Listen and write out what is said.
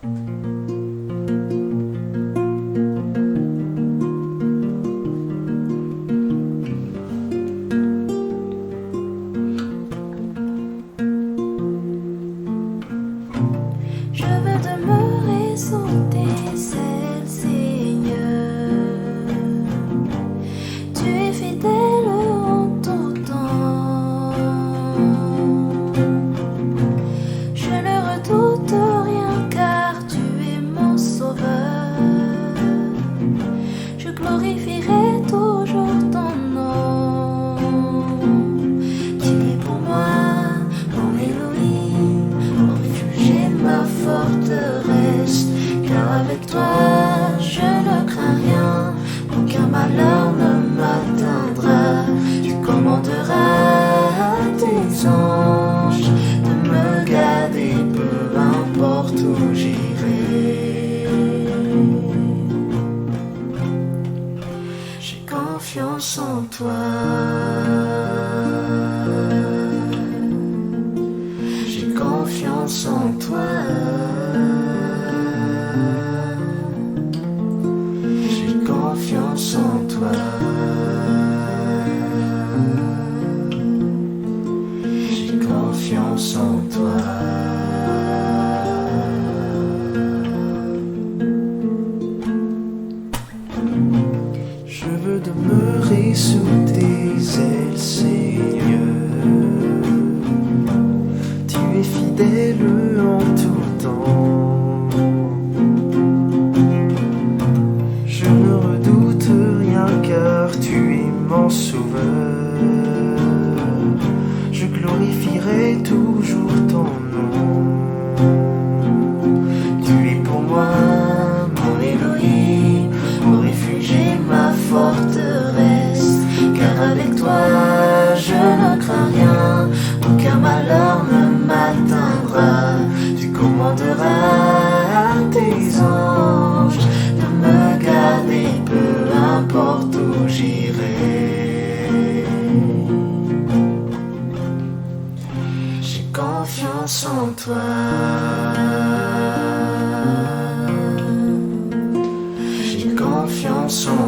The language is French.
Je veux demeurer sous tes ailes, Seigneur. Tu es fidèle en tout temps. Je ne redoute rien car tu es mon sauveur. Je glorifierai toujours ton nom. Tu es pour moi mon Elohim, mon refuge et ma forteresse. Car avec toi je ne crains rien, aucun malheur ne m'atteindra. Tu commanderas à tes anges de me garder, peu importe où j'irai. J'ai confiance en toi. J'ai confiance en toi. J'ai confiance en toi. J'ai confiance en toi. Je veux demeurer sous tes ailes, Seigneur. Tu es fidèle en tout temps. Je ne redoute rien car tu es mon sauveur. Je glorifierai toujours ton nom. Tu es pour moi mon Elohim, mon refuge et ma forteresse. Car avec toi je ne crains rien, aucun malheur ne m'atteindra. Tu commanderas à tes anges de me garder, peu importe où j'irai. J'ai confiance en toi. J'ai confiance en